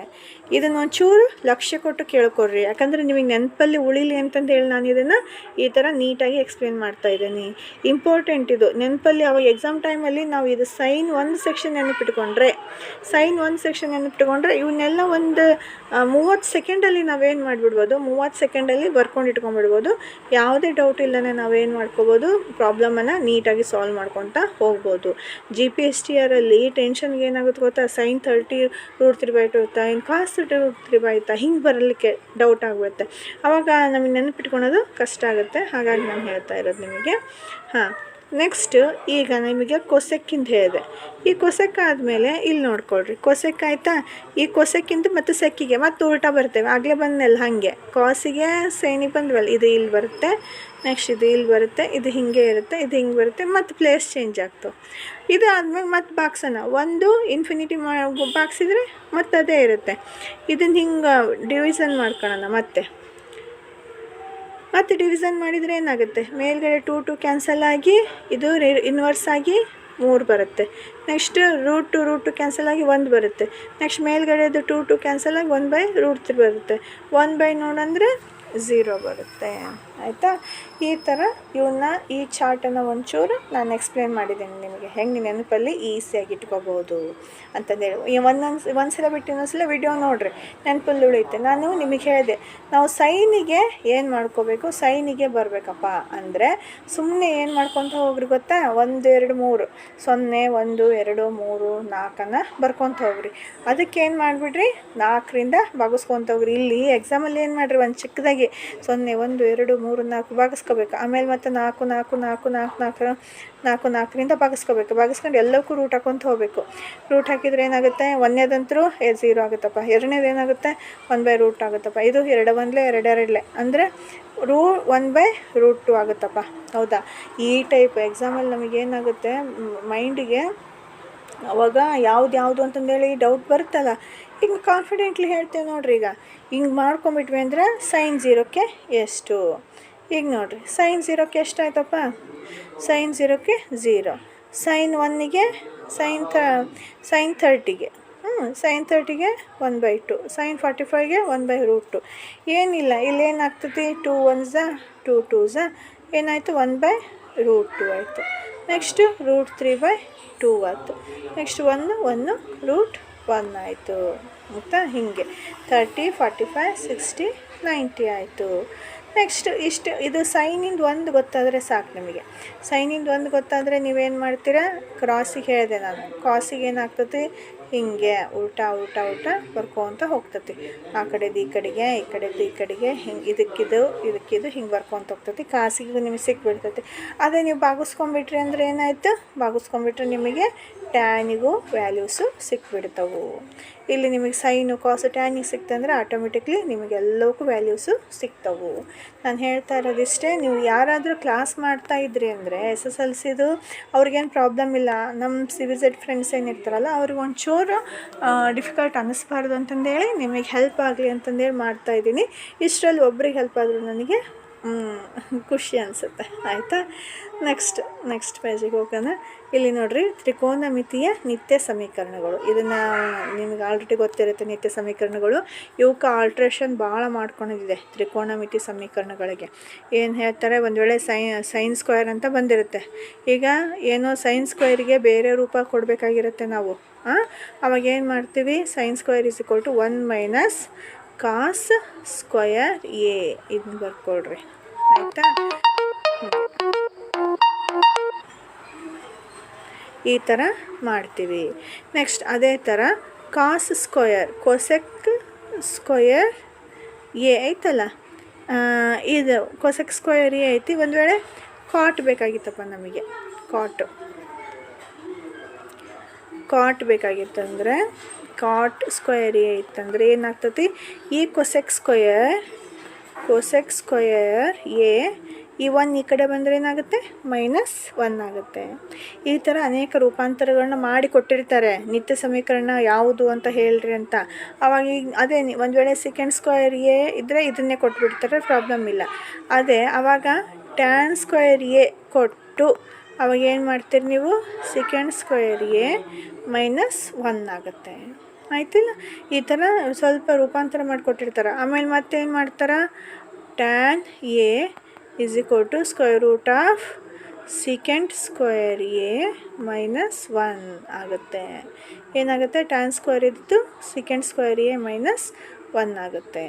ಇದನ್ನು ಒಂಚೂರು ಲಕ್ಷ್ಯ ಕೊಟ್ಟು ಕೇಳ್ಕೊಡ್ರಿ, ಯಾಕಂದರೆ ನಿಮಗೆ ನೆನಪಲ್ಲಿ ಉಳಿಲಿ ಅಂತಂದು ಹೇಳಿ ನಾನು ಇದನ್ನು ಈ ಥರ ನೀಟಾಗಿ ಎಕ್ಸ್ಪ್ಲೇನ್ ಮಾಡ್ತಾ ಇದ್ದೀನಿ. ಇಂಪಾರ್ಟೆಂಟ್ ಇದು ನೆನಪಲ್ಲಿ. ಅವಾಗ ಎಕ್ಸಾಮ್ ಟೈಮಲ್ಲಿ ನಾವು ಇದು ಸೈನ್ 1 ಸೆಕ್ಷನ್ ನೆನಪಿಟ್ಕೊಂಡ್ರೆ ಇವನ್ನೆಲ್ಲ ಒಂದು 30 ಸೆಕೆಂಡಲ್ಲಿ ನಾವೇನು ಮಾಡಿಬಿಡ್ಬೋದು, 30 ಸೆಕೆಂಡಲ್ಲಿ ಬರ್ಕೊಂಡು ಇಟ್ಕೊಂಡ್ಬಿಡ್ಬೋದು. ಯಾವುದೇ ಡೌಟ್ ಇಲ್ಲದೇ ನಾವೇನು ಮಾಡ್ಕೋಬೋದು, ಪ್ರಾಬ್ಲಮನ್ನು ನೀಟಾಗಿ ಸಾಲ್ವ್ ಮಾಡ್ಕೊತ ಹೋಗ್ಬೋದು. GPSTRಲ್ಲಿ ಟೆನ್ಷನ್ಗೆ ಏನಾಗುತ್ತೆ ಗೊತ್ತಾ, sin 30 ರೂಟ್ 3/2 ಇರುತ್ತಾ, ಇನ್ನು ಕಾಸ್ ರೂಟ್ 3 ಆಯಿತಾ, ಹಿಂಗೆ ಬರಲಿಕ್ಕೆ ಡೌಟ್ ಆಗಿಬಿಡುತ್ತೆ. ಆವಾಗ ನಮಗೆ ನೆನಪಿಟ್ಕೊಳೋದು ಕಷ್ಟ ಆಗುತ್ತೆ. ಹಾಗಾಗಿ ನಾನು ಹೇಳ್ತಾ ಇರೋದು ನಿಮಗೆ. ಹಾಂ, ನೆಕ್ಸ್ಟ್ ಈಗ ನಿಮಗೆ ಕೊಸೆಕ್ಕಿಂದ ಹೇಳಿದೆ. ಈ ಕೊಸೆಕ್ ಆದಮೇಲೆ ಇಲ್ಲಿ ನೋಡ್ಕೊಳ್ರಿ, ಕೊಸೆಕ್ ಆಯಿತಾ. ಈ ಕೊಸೆಕ್ಕಿಂದ ಮತ್ತು ಸೆಕ್ಕಿಗೆ ಮತ್ತು ಉಲ್ಟಾ ಬರ್ತೇವೆ. ಆಗಲೇ ಬಂದೆಲ್ಲ ಹಾಗೆ ಕಾಸಿಗೆ ಸೈನಿಗೆ ಬಂದ್ವಲ್ಲ, ಇದು ಇಲ್ಲಿ ಬರುತ್ತೆ, ನೆಕ್ಸ್ಟ್ ಇದು ಇಲ್ಲಿ ಬರುತ್ತೆ, ಇದು ಹಿಂಗೆ ಇರುತ್ತೆ, ಇದು ಹಿಂಗೆ ಬರುತ್ತೆ, ಮತ್ತು ಪ್ಲೇಸ್ ಚೇಂಜ್ ಆಗ್ತವೆ. ಇದು ಆದಮೇಲೆ ಮತ್ತು ಬಾಕ್ಸನ್ನು ಒಂದು ಇನ್ಫಿನಿಟಿ ಬಾಕ್ಸಿದ್ರೆ ಮತ್ತು ಅದೇ ಇರುತ್ತೆ. ಇದನ್ನು ಹಿಂಗೆ ಡಿವಿಷನ್ ಮಾಡ್ಕೊಳ್ಳೋಣ. ಮತ್ತು ಡಿವಿಷನ್ ಮಾಡಿದರೆ ಏನಾಗುತ್ತೆ, ಮೇಲ್ಗಡೆ 2 ಕ್ಯಾನ್ಸಲ್ ಆಗಿ ಇದು ಇನ್ವರ್ಸ್ ಆಗಿ 3 ಬರುತ್ತೆ. ನೆಕ್ಸ್ಟ್ ರೂಟ್ ಕ್ಯಾನ್ಸಲ್ ಆಗಿ 1 ಬರುತ್ತೆ. ನೆಕ್ಸ್ಟ್ ಮೇಲ್ಗಡೆದು 2 ಕ್ಯಾನ್ಸಲ್ ಆಗಿ 1/√3 ಬರುತ್ತೆ. 1 ನೋಡಂದರೆ 0 ಬರುತ್ತೆ. ಆಯಿತಾ? ಈ ಥರ ಇವನ್ನ ಈ ಚಾರ್ಟನ್ನು ಒಂಚೂರು ನಾನು ಎಕ್ಸ್ಪ್ಲೇನ್ ಮಾಡಿದ್ದೀನಿ ನಿಮಗೆ, ಹೆಂಗೆ ನೆನಪಲ್ಲಿ ಈಸಿಯಾಗಿ ಇಟ್ಕೋಬೋದು ಅಂತಂದೇಳಿ. ಒಂದ್ಸಲ ಬಿಟ್ಟು ಇನ್ನೊಂದ್ಸಲ ವಿಡಿಯೋ ನೋಡಿರಿ, ನೆನಪಲ್ಲಿ ಉಳಿಯುತ್ತೆ. ನಾನು ನಿಮಗೆ ಹೇಳಿದೆ, ನಾವು ಸೈನಿಗೆ ಏನು ಮಾಡ್ಕೋಬೇಕು, ಸೈನಿಗೆ ಬರಬೇಕಪ್ಪ ಅಂದರೆ ಸುಮ್ಮನೆ ಏನು ಮಾಡ್ಕೊತ ಹೋಗ್ರಿ ಗೊತ್ತಾ, 1 2 3 0 1 2 3 4 ಬರ್ಕೊತ ಹೋಗ್ರಿ. ಅದಕ್ಕೆ ಏನು ಮಾಡಿಬಿಡ್ರಿ, 4ರಿಂದ ಭಾಗಿಸ್ಕೊತ ಹೋಗ್ರಿ. ಇಲ್ಲಿ ಎಕ್ಸಾಮಲ್ಲಿ ಏನು ಮಾಡಿರಿ, ಒಂದು ಚಿಕ್ಕದಾಗಿ 0 1 2 3 4 ಭಾಗಿಸ್ಕೋಬೇಕು. ಆಮೇಲೆ ಮತ್ತೆ 4 4 4 4 4 4ರಿಂದ ಭಾಗಿಸ್ಕೋಬೇಕು. ಭಾಗಿಸ್ಕೊಂಡು ಎಲ್ಲಕ್ಕೂ ರೂಟ್ ಹಾಕ್ಕೊಂತ ಹೋಗಬೇಕು. ರೂಟ್ ಹಾಕಿದರೆ ಏನಾಗುತ್ತೆ, ಒಂದನೇದಂತರೂ 0 ಆಗುತ್ತಪ್ಪ, ಎರಡನೇದು ಏನಾಗುತ್ತೆ 1/√2 ಆಗುತ್ತಪ್ಪ, ಇದು 2 1 2 2 ಅಂದರೆ 1/√2 ಆಗುತ್ತಪ್ಪ. ಹೌದಾ? ಈ ಟೈಪ್ ಎಕ್ಸಾಮಲ್ಲಿ ನಮಗೇನಾಗುತ್ತೆ ಮೈಂಡಿಗೆ ಅವಾಗ ಯಾವುದು ಅಂತಂದೇಳಿ ಡೌಟ್ ಬರುತ್ತಲ್ಲ, ಈಗ ಕಾನ್ಫಿಡೆಂಟ್ಲಿ ಹೇಳ್ತೇವೆ ನೋಡ್ರಿ. ಈಗ ಹಿಂಗೆ ಮಾಡ್ಕೊಂಬಿಟ್ವಿ ಅಂದರೆ sin 0ಕ್ಕೆ ಎಷ್ಟು, ಈಗ ನೋಡಿರಿ sin 0ಕ್ಕೆ ಎಷ್ಟಾಯ್ತಪ್ಪ, sin 0ಕ್ಕೆ 0, sin 1ಗೆ sin 30ಗೆ sin 30ಗೆ 1/2, sin 45ಗೆ 1/√2. ಏನಿಲ್ಲ, ಇಲ್ಲೇನಾಗ್ತದೆ 2 1s 2 2s ಏನಾಯಿತು 1/√2 ಆಯಿತು. ನೆಕ್ಸ್ಟು √3/2 ಆಯಿತು. ನೆಕ್ಸ್ಟ್ 1 1 √1 ಆಯಿತು. ಆಯಿತಾ? ಹೀಗೆ 30 45 60 90 ಆಯಿತು. ನೆಕ್ಸ್ಟ್ ಇದು ಸೈನಿಂದ ಒಂದು ಗೊತ್ತಾದರೆ ಸಾಕು ನಿಮಗೆ. ಸೈನಿಂದ ಒಂದು ಗೊತ್ತಾದರೆ ನೀವೇನು ಮಾಡ್ತೀರಾ, ಕ್ರಾಸಿಗೆ ಹೇಳಿದೆ ನಾನು, ಕ್ರಾಸಿಗೆ ಏನಾಗ್ತದೆ ಹಿಂಗೆ ಉಲ್ಟಾ ಬರ್ಕೊತ ಹೋಗ್ತತಿ. ಆ ಕಡೆದು ಈ ಕಡೆಗೆ, ಈ ಕಡೆದು ಈ ಕಡೆಗೆ, ಹಿಂಗೆ ಇದಕ್ಕಿದು ಹಿಂಗೆ ಬರ್ಕೊತ ಹೋಗ್ತತಿ. ಕಾಸಿಗೂ ನಿಮಗೆ ಸಿಕ್ಬಿಡ್ತೈತಿ. ಅದೇ ನೀವು ಭಾಗಿಸ್ಕೊಂಬಿಟ್ರಿ ಅಂದರೆ ಏನಾಯಿತು, ಭಾಗಿಸ್ಕೊಂಬಿಟ್ರೆ ನಿಮಗೆ ಟ್ಯಾನಿಗೂ ವ್ಯಾಲ್ಯೂಸು ಸಿಕ್ಬಿಡ್ತವೆ. ಇಲ್ಲಿ ನಿಮಗೆ ಸೈನು ಕಾಸು ಟ್ಯಾನಿಗೆ ಸಿಕ್ತಂದ್ರೆ ಆಟೋಮೆಟಿಕ್ಲಿ ನಿಮಗೆಲ್ಲವಕ್ಕೂ ವ್ಯಾಲ್ಯೂಸು ಸಿಗ್ತವೆ. ನಾನು ಹೇಳ್ತಾ ಇರೋದಿಷ್ಟೇ. ನೀವು ಯಾರಾದರೂ ಕ್ಲಾಸ್ ಮಾಡ್ತಾ ಇದ್ರಿ ಅಂದರೆ SSLCದು ಅವ್ರಿಗೇನು ಪ್ರಾಬ್ಲಮ್ ಇಲ್ಲ. ನಮ್ಮ CVZ ಫ್ರೆಂಡ್ಸ್ ಏನಿರ್ತಾರಲ್ಲ ಅವ್ರಿಗೆ ಒಂಚೂರು ಡಿಫಿಕಲ್ಟ್ ಅನ್ನಿಸ್ಬಾರ್ದು ಅಂತಂದೇಳಿ ನಿಮಗೆ ಹೆಲ್ಪ್ ಆಗಲಿ ಅಂತಂದೇಳಿ ಮಾಡ್ತಾಯಿದ್ದೀನಿ. ಇಷ್ಟರಲ್ಲಿ ಒಬ್ರಿಗೆ ಹೆಲ್ಪ್ ಆದರೂ ನನಗೆ ಖುಷಿ ಅನಿಸುತ್ತೆ. ಆಯಿತಾ? ನೆಕ್ಸ್ಟ್ ಪೇಜಿಗೆ ಹೋಗೋಣ. ಇಲ್ಲಿ ನೋಡಿರಿ, ತ್ರಿಕೋನಮಿತಿಯ ನಿತ್ಯ ಸಮೀಕರಣಗಳು. ಇದನ್ನು ನಿಮಗೆ ಆಲ್ರೆಡಿ ಗೊತ್ತಿರುತ್ತೆ. ನಿತ್ಯ ಸಮೀಕರಣಗಳು ಇವಕ್ಕೆ ಆಲ್ಟ್ರೇಷನ್ ಭಾಳ ಮಾಡ್ಕೊಂಡಿದೆ. ತ್ರಿಕೋನಮಿತಿ ಸಮೀಕರಣಗಳಿಗೆ ಏನು ಹೇಳ್ತಾರೆ, ಒಂದು ವೇಳೆ ಸೈನ್ ಸ್ಕ್ವೇರ್ ಅಂತ ಬಂದಿರುತ್ತೆ. ಈಗ ಏನೋ ಸೈನ್ ಸ್ಕ್ವೇರಿಗೆ ಬೇರೆ ರೂಪ ಕೊಡಬೇಕಾಗಿರುತ್ತೆ ನಾವು. ಅವಾಗ ಏನು ಮಾಡ್ತೀವಿ, sine square = 1 - cos square A ಇದನ್ನ ಬರ್ಕೊಳ್ರಿ. ಆಯಿತಾ? ಈ ಥರ ಮಾಡ್ತೀವಿ. ನೆಕ್ಸ್ಟ್ ಅದೇ ಥರ cos square cosec square A ಐತಲ್ಲ, ಇದು ಕೊಸೆಕ್ ಸ್ಕ್ವಯರ್ ಎ ಐತಿ. ಒಂದು ವೇಳೆ ಕಾಟ್ ಬೇಕಾಗಿತ್ತಪ್ಪ ನಮಗೆ, ಕಾಟ್ ಬೇಕಾಗಿತ್ತಂದರೆ ಕಾಟ್ ಸ್ಕ್ವಯರ್ ಎ ಇತ್ತಂದರೆ ಏನಾಗ್ತತಿ, ಈ ಕೊಸೆಕ್ ಸ್ಕ್ವಯರ್ ಎ ಈ 1 ಈ ಕಡೆ ಬಂದರೆ ಏನಾಗುತ್ತೆ -1 ಆಗುತ್ತೆ. ಈ ಥರ ಅನೇಕ ರೂಪಾಂತರಗಳನ್ನ ಮಾಡಿ ಕೊಟ್ಟಿರ್ತಾರೆ. ನಿತ್ಯ ಸಮೀಕರಣ ಯಾವುದು ಅಂತ ಹೇಳ್ರಿ ಅಂತ. ಅವಾಗ ಈಗ ಅದೇ ಒಂದು ವೇಳೆ ಸೆಕೆಂಡ್ ಸ್ಕ್ವಯರ್ ಎ ಇದ್ದರೆ ಇದನ್ನೇ ಕೊಟ್ಬಿಡ್ತಾರೆ, ಪ್ರಾಬ್ಲಮ್ ಇಲ್ಲ. ಅದೇ ಆವಾಗ ಟ್ಯಾನ್ ಸ್ಕ್ವಯರ್ ಎ ಕೊಟ್ಟು ಅವಾಗ ಏನು ಮಾಡ್ತೀರಿ ನೀವು, ಸೆಕೆಂಡ್ ಸ್ಕ್ವಯರ್ ಎ -1 ಆಗುತ್ತೆ. ಆಯ್ತಿಲ್ಲ? ಈ ಥರ ಸ್ವಲ್ಪ ರೂಪಾಂತರ ಮಾಡಿಕೊಟ್ಟಿರ್ತಾರೆ. ಆಮೇಲೆ ಮತ್ತೇನು ಮಾಡ್ತಾರೆ, tan A = second square A -1 ಆಗುತ್ತೆ. ಏನಾಗುತ್ತೆ, ಟ್ಯಾನ್ ಸ್ಕ್ವೇರ್ ಇದ್ದು ಸೆಕೆಂಡ್ ಸ್ಕ್ವಯರ್ ಎ -1 ಆಗುತ್ತೆ.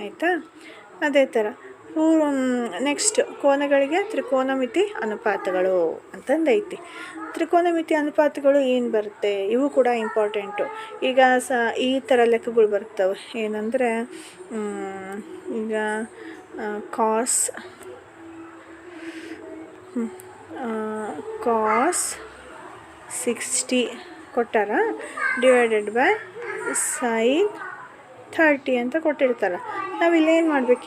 ಆಯಿತಾ? ಅದೇ ಥರ ನೆಕ್ಸ್ಟ್ ಕೋನಗಳಿಗೆ ತ್ರಿಕೋನಮಿತಿ ಅನುಪಾತಗಳು ಅಂತಂದೈತಿ. ತ್ರಿಕೋನಮಿತಿ ಅನುಪಾತಗಳು ಏನು ಬರುತ್ತೆ, ಇವು ಕೂಡ ಇಂಪಾರ್ಟೆಂಟು. ಈಗ ಈ ಥರ ಲೆಕ್ಕಗಳು ಬರ್ತವೆ. ಏನಂದರೆ ಈಗ ಕಾಸ್ 60 ಕೊಟ್ಟಾರ ಡಿವೈಡೆಡ್ ಬೈ sin 30 ಅಂತ ಕೊಟ್ಟಿರ್ತಾರೆ. ನಾವು ಇಲ್ಲೇನು ಮಾಡ್ಬೇಕು,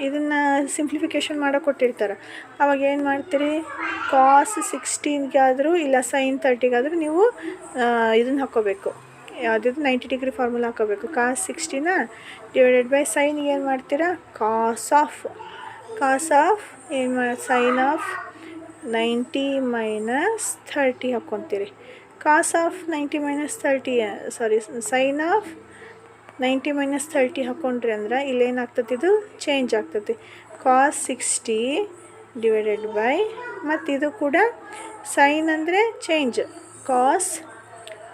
ಇದನ್ನು ಸಿಂಪ್ಲಿಫಿಕೇಷನ್ ಮಾಡೋಕೆ ಕೊಟ್ಟಿರ್ತಾರೆ. ಅವಾಗ ಏನು ಮಾಡ್ತೀರಿ, ಕಾಸ್ 16ಗಾದರೂ ಇಲ್ಲ sin 30ಗಾದರೂ ನೀವು ಇದನ್ನು ಹಾಕ್ಕೋಬೇಕು, ಯಾವುದಿದು 90 ಡಿಗ್ರಿ ಫಾರ್ಮುಲಾ ಹಾಕೋಬೇಕು. ಕಾಸ್ 16 ಡಿವೈಡೆಡ್ ಬೈ ಸೈನ್ಗೆ ಏನು ಮಾಡ್ತೀರಾ, ಕಾಸ್ ಆಫ್ ಏನು ಸೈನ್ ಆಫ್ 90 ಮೈನಸ್ 30 ಹಾಕ್ಕೊತೀರಿ. Cos of 90 minus 30 sin of 90 minus 30 ಹಾಕ್ಕೊಂಡ್ರಿ ಅಂದ್ರೆ ಇಲ್ಲೇನಾಗ್ತದೆ, ಇದು ಚೇಂಜ್ ಆಗ್ತದೆ. ಕಾಸ್ 60 ಡಿವೈಡೆಡ್ ಬೈ ಮತ್ತು ಇದು ಕೂಡ ಸೈನ್ ಅಂದರೆ ಚೇಂಜ್ ಕಾಸ್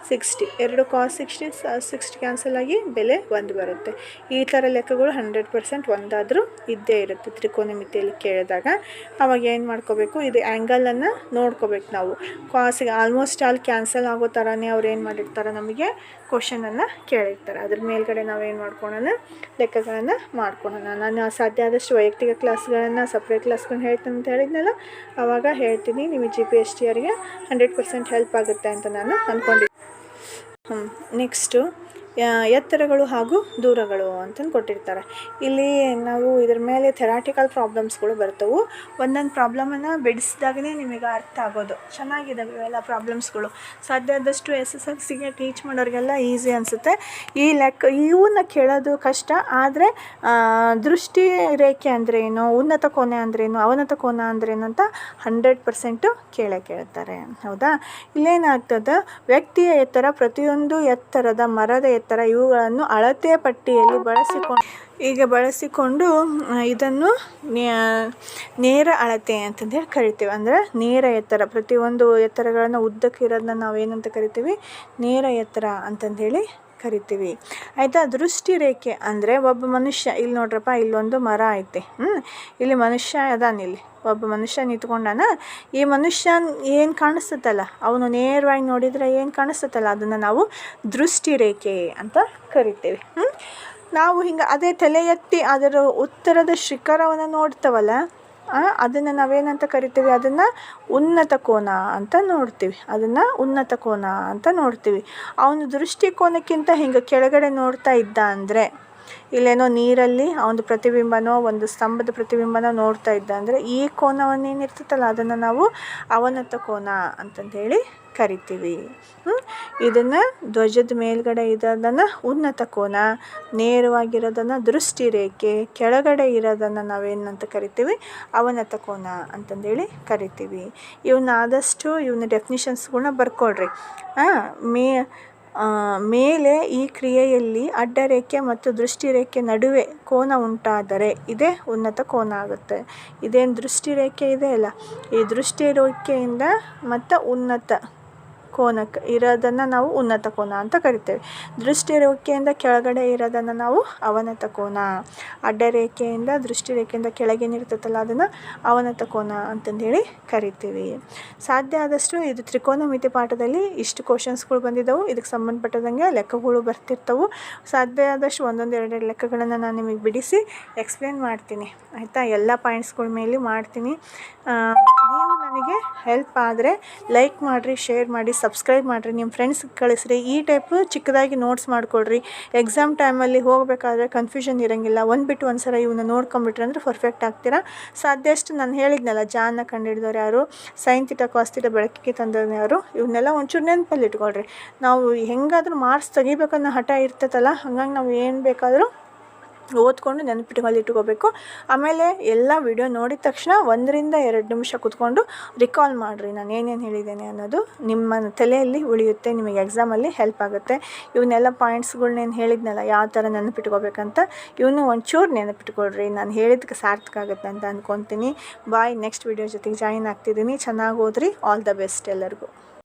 60, ಎರಡು ಕಾಸ್ 60 ಕ್ಯಾನ್ಸಲ್ ಆಗಿ ಬೆಲೆ 1 ಬರುತ್ತೆ. ಈ ಥರ ಲೆಕ್ಕಗಳು 100% ಒಂದಾದರೂ ಇದ್ದೇ ಇರುತ್ತೆ ತ್ರಿಕೋನಮಿತಿಯಲ್ಲಿ ಕೇಳಿದಾಗ. ಅವಾಗ ಏನು ಮಾಡ್ಕೋಬೇಕು, ಇದು ಆ್ಯಂಗಲನ್ನು ನೋಡ್ಕೋಬೇಕು ನಾವು. ಕಾಸಿಗೆ ಆಲ್ಮೋಸ್ಟ್ ಆಲ್ ಕ್ಯಾನ್ಸಲ್ ಆಗೋ ಥರನೇ ಅವ್ರು ಏನು ಮಾಡಿರ್ತಾರೆ, ನಮಗೆ ಕ್ವಶನನ್ನು ಕೇಳಿರ್ತಾರೆ. ಅದ್ರ ಮೇಲ್ಗಡೆ ನಾವೇನು ಮಾಡ್ಕೊಳ್ಳೋಣ, ಲೆಕ್ಕಗಳನ್ನು ಮಾಡ್ಕೊಳ್ಳೋಣ. ನಾನು ಸಾಧ್ಯ ಆದಷ್ಟು ವೈಯಕ್ತಿಕ ಕ್ಲಾಸ್ಗಳನ್ನು ಸಪ್ರೇಟ್ ಕ್ಲಾಸ್ಗಳನ್ನ ಹೇಳ್ತೀನಿ ಅಂತ ಹೇಳಿದ್ನಲ್ಲ, ಆವಾಗ ಹೇಳ್ತೀನಿ. ನಿಮಗೆ GPSTRಗೆ 100% ಹೆಲ್ಪ್ ಆಗುತ್ತೆ ಅಂತ ನಾನು ಅಂದ್ಕೊಂಡಿದ್ದೀನಿ. ನೆಕ್ಸ್ಟು ಎತ್ತರಗಳು ಹಾಗೂ ದೂರಗಳು ಅಂತಂದು ಕೊಟ್ಟಿರ್ತಾರೆ. ಇಲ್ಲಿ ನಾವು ಇದ್ರ ಮೇಲೆ ಥೆರಾಟಿಕಲ್ ಪ್ರಾಬ್ಲಮ್ಸ್ಗಳು ಬರ್ತವೆ. ಒಂದೊಂದು ಪ್ರಾಬ್ಲಮನ್ನು ಬಿಡಿಸಿದಾಗಲೇ ನಿಮಗೆ ಅರ್ಥ ಆಗೋದು. ಚೆನ್ನಾಗಿದ್ದಾವೆ ಇವೆಲ್ಲ ಪ್ರಾಬ್ಲಮ್ಸ್ಗಳು. ಸಾಧ್ಯ ಆದಷ್ಟು SSLCಗೆ ಟೀಚ್ ಮಾಡೋರಿಗೆಲ್ಲ ಈಸಿ ಅನಿಸುತ್ತೆ. ಈ ಲೆಕ್ಕ ಇವನ್ನ ಕೇಳೋದು ಕಷ್ಟ, ಆದರೆ ದೃಷ್ಟಿ ರೇಖೆ ಅಂದ್ರೇನು, ಉನ್ನತ ಕೋನ ಅಂದ್ರೇನು, ಅವನತ ಕೋನ ಅಂದ್ರೇನು ಅಂತ 100% ಕೇಳ್ತಾರೆ. ಹೌದಾ? ಇಲ್ಲೇನಾಗ್ತದೆ, ವ್ಯಕ್ತಿಯ ಎತ್ತರ, ಪ್ರತಿಯೊಂದು ಎತ್ತರದ, ಮರದ ಎತ್ತರ, ಇವುಗಳನ್ನು ಅಳತೆ ಪಟ್ಟಿಯಲ್ಲಿ ಬಳಸಿಕೊಂಡು ಇದನ್ನು ನೇರ ಅಳತೆ ಅಂತಂದೇಳಿ ಕರಿತೀವಿ. ಅಂದರೆ ನೇರ ಎತ್ತರ, ಪ್ರತಿಯೊಂದು ಎತ್ತರಗಳನ್ನು ಉದ್ದಕ್ಕೆ ಇರೋದನ್ನ ನಾವೇನಂತ ಕರಿತೀವಿ, ನೇರ ಎತ್ತರ ಅಂತಂದೇಳಿ ಕರಿತೀವಿ. ಆಯಿತಾ? ದೃಷ್ಟಿ ರೇಖೆ ಅಂದರೆ ಒಬ್ಬ ಮನುಷ್ಯ, ಇಲ್ಲಿ ನೋಡ್ರಪ್ಪ, ಇಲ್ಲೊಂದು ಮರ ಐತೆ, ಇಲ್ಲಿ ಮನುಷ್ಯ ಅದಾನಿಲ್ಲಿ, ಒಬ್ಬ ಮನುಷ್ಯ ನಿಂತ್ಕೊಂಡಾನ. ಈ ಮನುಷ್ಯ ಏನು ಕಾಣಿಸ್ತಲ್ಲ, ಅವನು ನೇರವಾಗಿ ನೋಡಿದರೆ ಏನು ಕಾಣಿಸ್ತಲ್ಲ, ಅದನ್ನು ನಾವು ದೃಷ್ಟಿ ರೇಖೆ ಅಂತ ಕರಿತೇವೆ. ನಾವು ಹಿಂಗೆ ಅದೇ ತಲೆ ಎತ್ತಿ ಅದರ ಉತ್ತರದ ಶಿಖರವನ್ನು ನೋಡ್ತವಲ್ಲ, ಅದನ್ನು ನಾವೇನಂತ ಕರಿತೀವಿ, ಅದನ್ನು ಉನ್ನತ ಕೋನ ಅಂತ ನೋಡ್ತೀವಿ. ಅವನು ದೃಷ್ಟಿಕೋನಕ್ಕಿಂತ ಹಿಂಗೆ ಕೆಳಗಡೆ ನೋಡ್ತಾ ಇದ್ದ ಅಂದರೆ, ಇಲ್ಲೇನೋ ನೀರಲ್ಲಿ ಅವನು ಪ್ರತಿಬಿಂಬನೋ ಒಂದು ಸ್ತಂಭದ ಪ್ರತಿಬಿಂಬನೋ ನೋಡ್ತಾ ಇದ್ದ ಅಂದರೆ, ಈ ಕೋನವನ್ನೇನಿರ್ತೈತಲ್ಲ ಅದನ್ನು ನಾವು ಅವನತ ಕೋನ ಅಂತಂದೇಳಿ ಕರಿತೀವಿ. ಇದನ್ನು ಧ್ವಜದ ಮೇಲ್ಗಡೆ ಇರೋದನ್ನು ಉನ್ನತ ಕೋನ, ನೇರವಾಗಿರೋದನ್ನು ದೃಷ್ಟಿ ರೇಖೆ, ಕೆಳಗಡೆ ಇರೋದನ್ನು ನಾವೇನಂತ ಕರಿತೀವಿ, ಅವನತ ಕೋನ ಅಂತಂದೇಳಿ ಕರಿತೀವಿ. ಆದಷ್ಟು ಇವನ್ನ ಡೆಫಿನಿಷನ್ಸ್ಗಳನ್ನ ಬರ್ಕೊಳ್ರಿ. ಮೇಲೆ ಈ ಕ್ರಿಯೆಯಲ್ಲಿ ಅಡ್ಡರೇಖೆ ಮತ್ತು ದೃಷ್ಟಿರೇಖೆ ನಡುವೆ ಕೋನ ಉಂಟಾದರೆ ಇದೇ ಉನ್ನತ ಕೋನ ಆಗುತ್ತೆ. ಇದೇನು ದೃಷ್ಟಿರೇಖೆ ಇದೆ ಅಲ್ಲ, ಈ ದೃಷ್ಟಿರೇಖೆಯಿಂದ ಮತ್ತು ಉನ್ನತ ಕೋನಕ್ಕೆ ಇರೋದನ್ನು ನಾವು ಉನ್ನತ ಕೋನ ಅಂತ ಕರಿತೇವೆ. ದೃಷ್ಟಿರೇಖೆಯಿಂದ ಕೆಳಗಡೆ ಇರೋದನ್ನು ನಾವು ಅವನತ ಕೋನ, ಅಡ್ಡರೇಖೆಯಿಂದ ದೃಷ್ಟಿರೇಖೆಯಿಂದ ಕೆಳಗೇನಿರ್ತೈತಲ್ಲ ಅದನ್ನು ಅವನತ ಕೋನ ಅಂತಂದೇಳಿ ಕರಿತೀವಿ. ಸಾಧ್ಯ ಆದಷ್ಟು ಇದು ತ್ರಿಕೋನಮಿತಿ ಪಾಠದಲ್ಲಿ ಇಷ್ಟು ಕ್ವಶನ್ಸ್ಗಳು ಬಂದಿದ್ದವು. ಇದಕ್ಕೆ ಸಂಬಂಧಪಟ್ಟದಂಗೆ ಲೆಕ್ಕಗಳು ಬರ್ತಿರ್ತವೆ. ಸಾಧ್ಯ ಆದಷ್ಟು ಒಂದೊಂದು ಲೆಕ್ಕಗಳನ್ನು ನಾನು ನಿಮಗೆ ಬಿಡಿಸಿ ಎಕ್ಸ್ಪ್ಲೇನ್ ಮಾಡ್ತೀನಿ. ಆಯಿತಾ? ಎಲ್ಲ ಪಾಯಿಂಟ್ಸ್ಗಳ ಮೇಲೆ ಮಾಡ್ತೀನಿ. ನೀವು ನನಗೆ ಹೆಲ್ಪ್ ಆದರೆ ಲೈಕ್ ಮಾಡಿರಿ, ಶೇರ್ ಮಾಡಿ, ಸಬ್ಸ್ಕ್ರೈಬ್ ಮಾಡಿರಿ, ನಿಮ್ಮ ಫ್ರೆಂಡ್ಸ್ಗೆ ಕಳಿಸ್ರಿ. ಈ ಟೈಪು ಚಿಕ್ಕದಾಗಿ ನೋಟ್ಸ್ ಮಾಡ್ಕೊಳ್ರಿ. ಎಕ್ಸಾಮ್ ಟೈಮಲ್ಲಿ ಹೋಗಬೇಕಾದ್ರೆ ಕನ್ಫ್ಯೂಷನ್ ಇರೋಂಗಿಲ್ಲ. ಒಂದು ಬಿಟ್ಟು ಒಂದು ಸಲ ಇವನ್ನ ನೋಡ್ಕೊಂಬಿಟ್ರೆ ಅಂದರೆ ಪರ್ಫೆಕ್ಟ್ ಆಗ್ತೀರಾ. ಸಾಧ್ಯ ಅಷ್ಟು ನಾನು ಹೇಳಿದ್ನಲ್ಲ, ಜಾನ್ನ ಕಂಡುಹಿಡಿದವ್ರು ಯಾರು, ಸೈನ್ ಥೀಟಾ ಕಾಸ್ ಥೀಟಾ ಬೆಳಕಿಗೆ ತಂದವ್ರು ಯಾರು, ಇವನ್ನೆಲ್ಲ ಒಂಚೂರು ನೆನಪಲ್ಲಿ ಇಟ್ಕೊಳ್ರಿ. ನಾವು ಹೆಂಗಾದರೂ ಮಾರ್ಕ್ಸ್ ತೆಗಿಬೇಕನ್ನೋ ಹಠ ಇರ್ತೈತಲ್ಲ, ಹಂಗಾಗಿ ನಾವು ಏನು ಬೇಕಾದರೂ ಓದ್ಕೊಂಡು ನೆನಪಿಟ್ಕೊಂಡು ಇಟ್ಕೋಬೇಕು. ಆಮೇಲೆ ಎಲ್ಲ ವಿಡಿಯೋ ನೋಡಿದ ತಕ್ಷಣ 1 ರಿಂದ 2 ನಿಮಿಷ ಕೂತ್ಕೊಂಡು ರಿಕಾಲ್ ಮಾಡಿರಿ, ನಾನು ಏನೇನು ಹೇಳಿದ್ದೇನೆ ಅನ್ನೋದು ನಿಮ್ಮ ತಲೆಯಲ್ಲಿ ಉಳಿಯುತ್ತೆ. ನಿಮಗೆ ಎಕ್ಸಾಮಲ್ಲಿ ಹೆಲ್ಪ್ ಆಗುತ್ತೆ. ಇವನ್ನೆಲ್ಲ ಪಾಯಿಂಟ್ಸ್ಗಳ್ನೇನು ಹೇಳಿದ್ನಲ್ಲ, ಯಾವ ಥರ ನೆನಪಿಟ್ಕೋಬೇಕಂತ, ಇವನು ಒಂಚೂರು ನೆನಪಿಟ್ಕೊಳ್ರಿ. ನಾನು ಹೇಳಿದ್ದಕ್ಕೆ ಸಾರ್ಥಕ ಆಗುತ್ತೆ ಅಂತ ಅಂದ್ಕೊತೀನಿ. ಬಾಯ್. ನೆಕ್ಸ್ಟ್ ವಿಡಿಯೋ ಜೊತೆಗೆ ಜಾಯಿನ್ ಆಗ್ತಿದ್ದೀನಿ. ಚೆನ್ನಾಗಿ ಓದ್ರಿ. ಆಲ್ ದ ಬೆಸ್ಟ್ ಎಲ್ಲರಿಗೂ.